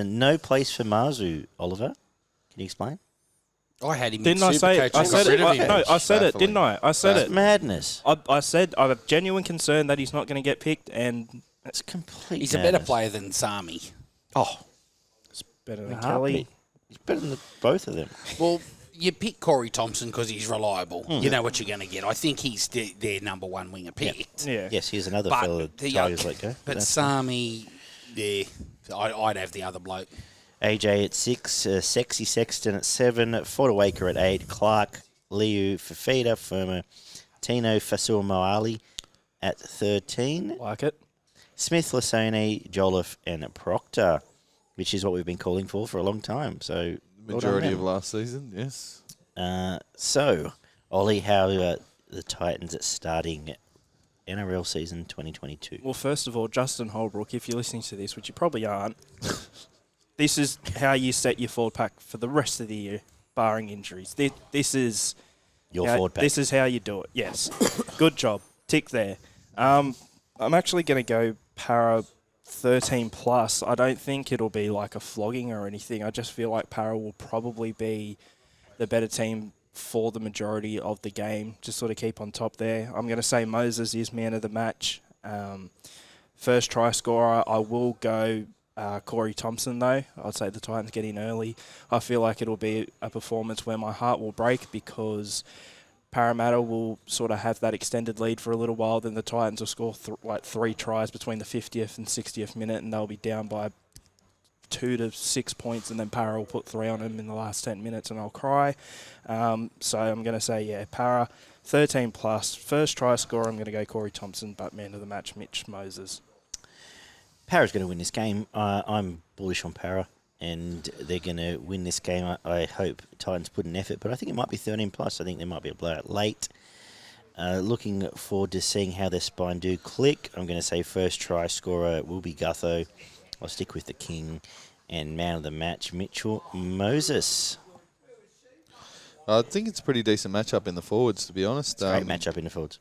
No place for Mazu, Oliver. Can you explain? I had him Didn't in I say it? Supercoach. I said it. No, I said it, didn't I? I said it. Madness. I said I have genuine concern that he's not going to get picked, and It's complete He's a better player than Sami. Oh, it's better than Kelly. Kelly. He's better than both of them. Well, you pick Corey Thompson because he's reliable. You know what you're going to get. I think he's their number one winger picked. Yeah. Yes, here's another But fellow the- Tigers let go. But Sami, yeah, I'd have the other bloke. AJ at 6, Sexy Sexton at 7, Fortawaker at 8, Clark, Liu, Fafita, Firma, Tino, Fasua Moali at 13, Like it. Smith, Lasone, Jolliffe and Proctor, which is what we've been calling for a long time. So Majority of last season, yes. So, Ollie, how are the Titans at starting NRL season 2022? Well, first of all, Justin Holbrook, if you're listening to this, which you probably aren't, this is how you set your forward pack for the rest of the year, barring injuries. This is Your how, forward pack. This is how you do it. Yes, good job. Tick there. I'm actually going to go Para 13 plus. I don't think it'll be like a flogging or anything. I just feel like Para will probably be the better team for the majority of the game. Just sort of keep on top there. I'm going to say Moses is man of the match. First try scorer, I will go Corey Thompson, though. I'd say the Titans get in early. I feel like it'll be a performance where my heart will break because Parramatta will sort of have that extended lead for a little while. Then the Titans will score 3 tries between the 50th and 60th minute, and they'll be down by 2 to 6 points, and then Para will put 3 on them in the last 10 minutes, and I'll cry. So I'm going to say, yeah, Para 13 plus. First try scorer, I'm going to go Corey Thompson, but man of the match, Mitch Moses. Para's going to win this game. I'm bullish on Para, and they're going to win this game. I hope Titans put in effort, but I think it might be 13 plus. I think there might be a blowout late. Looking forward to seeing how their spine do click. I'm going to say first try scorer will be Gutho. I'll stick with the King, and man of the match, Mitchell Moses. I think it's a pretty decent matchup in the forwards, to be honest. Great matchup in the forwards.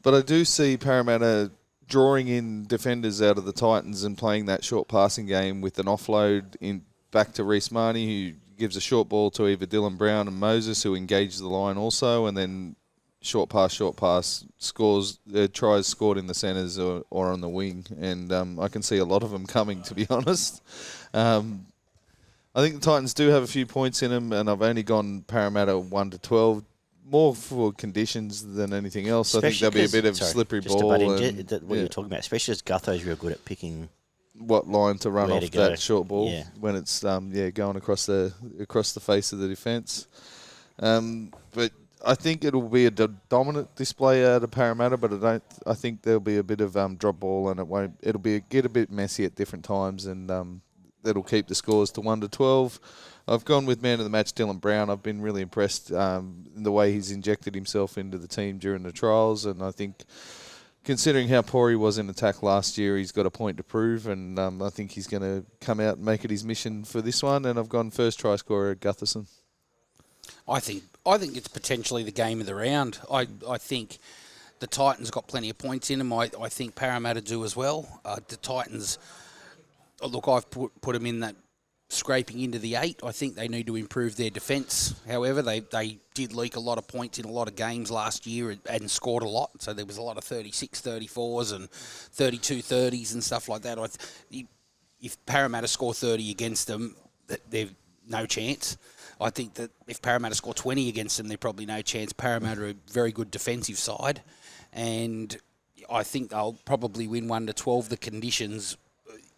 But I do see Parramatta drawing in defenders out of the Titans and playing that short passing game with an offload in back to Reece Marnie, who gives a short ball to either Dylan Brown and Moses, who engage the line also, and then short pass, scores, tries scored in the centres or on the wing. And I can see a lot of them coming, to be honest. I think the Titans do have a few points in them, and I've only gone Parramatta 1 to 12. More for conditions than anything else. Especially I think there'll be a bit of slippery ball. What you're talking about, especially as Gutho's real good at picking what line to run where off to go. that short ball when it's going across the face of the defence. But I think it'll be a dominant display out of Parramatta, but I think there'll be a bit of drop ball, and it'll get a bit messy at different times, and that'll keep the scores to 1 to 12. I've gone with man of the match, Dylan Brown. I've been really impressed in the way he's injected himself into the team during the trials, and I think considering how poor he was in attack last year, he's got a point to prove, and I think he's going to come out and make it his mission for this one, and I've gone first try scorer, Gutherson. I think it's potentially the game of the round. I think the Titans got plenty of points in them. I think Parramatta do as well. The Titans, look, I've put them in that scraping into the 8. I think they need to improve their defence. However, they did leak a lot of points in a lot of games last year and scored a lot. So there was a lot of 36, 34s and 32, 30s and stuff like that. If Parramatta score 30 against them, they've no chance. I think that if Parramatta score 20 against them, they're probably no chance. Parramatta are a very good defensive side, and I think they'll probably win 1 to 12. The conditions,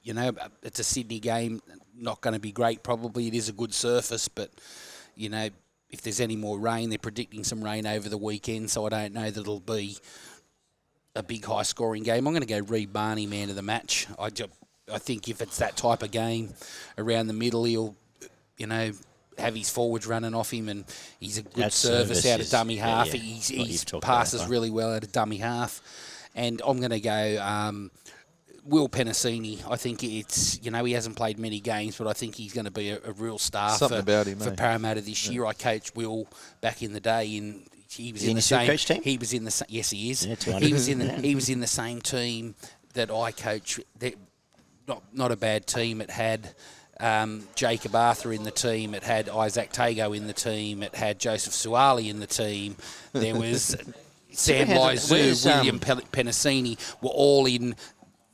it's a Sydney game, not going to be great. Probably it is a good surface, but if there's any more rain, they're predicting some rain over the weekend, so I don't know that it'll be a big high-scoring game. I'm going to go Reed Barney, man of the match. I think if it's that type of game around the middle, he'll, have his forwards running off him, and he's a good service out of dummy half. He passes really well out of dummy half. And I'm going to go Will Penasini. I think it's, he hasn't played many games, but I think he's going to be a real star for Parramatta this year. I coached Will back in the day, and he was in the same team. He was in the yes, he is. Yeah, he was in the same team that I coach. not a bad team. It had Jacob Arthur in the team. It had Isaac Tago in the team. It had Joseph Suali in the team. There was Sam where's, Laizu, William Penasini were all in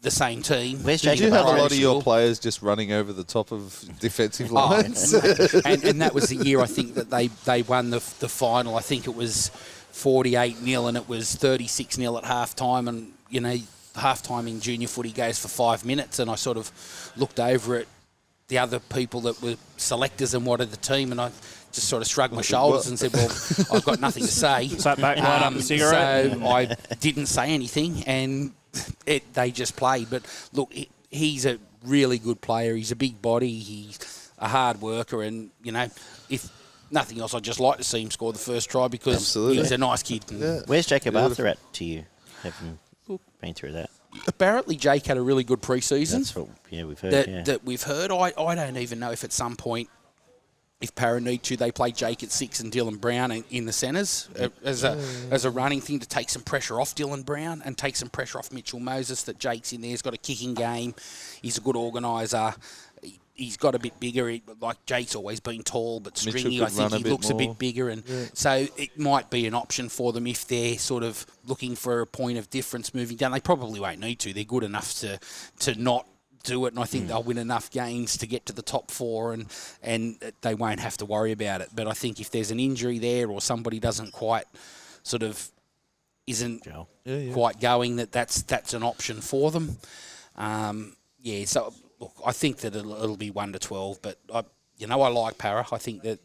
the same team. Where's Did Jacob you have a Arthur? lot of your players just running over the top of defensive lines? and that was the year I think that they won the final. I think it was 48-0 and it was 36-0 at half-time. And, you know, half-time in junior footy goes for 5 minutes, and I sort of looked over at the other people that were selectors and wanted the team, and I just sort of shrugged my shoulders and said, well, I've got nothing to say. Sat back, light up a cigarette. So I didn't say anything, and they just played. But look, he's a really good player. He's a big body. He's a hard worker, and, you know, if nothing else, I'd just like to see him score the first try because Absolutely. he's a nice kid. Yeah. Where's Jacob Beautiful. Arthur at to you? Having been through that. Apparently, Jake had a really good pre-season. That's what we've heard. That we've heard. I don't even know if at some point, if Para need to, they play Jake at 6 and Dylan Brown in the centres as a running thing to take some pressure off Dylan Brown and take some pressure off Mitchell Moses. That Jake's in there. He's got a kicking game. He's a good organiser. He's got a bit bigger. Like Jake's always been tall but stringy. I think he looks a bit bigger, and so it might be an option for them if they're sort of looking for a point of difference moving down. They probably won't need to. They're good enough to not do it, and I think they'll win enough games to get to the top 4, and they won't have to worry about it. But I think if there's an injury there or somebody doesn't quite sort of isn't quite going, that's an option for them. So. Look, I think that it'll be 1 to 12, but I like Para. I think that,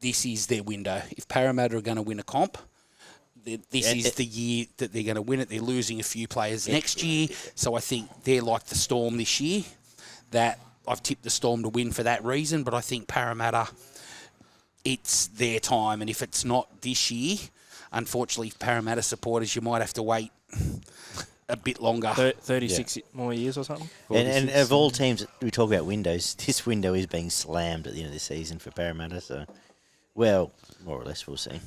this is their window. If Parramatta are going to win a comp, this is the year that they're going to win it. They're losing a few players next year, so I think they're like the Storm this year. That I've tipped the Storm to win for that reason, but I think Parramatta, it's their time, and if it's not this year, unfortunately, Parramatta supporters, you might have to wait a bit longer. 36 more years or something? And of all teams, we talk about windows, this window is being slammed at the end of the season for Parramatta. So, well, more or less, we'll see.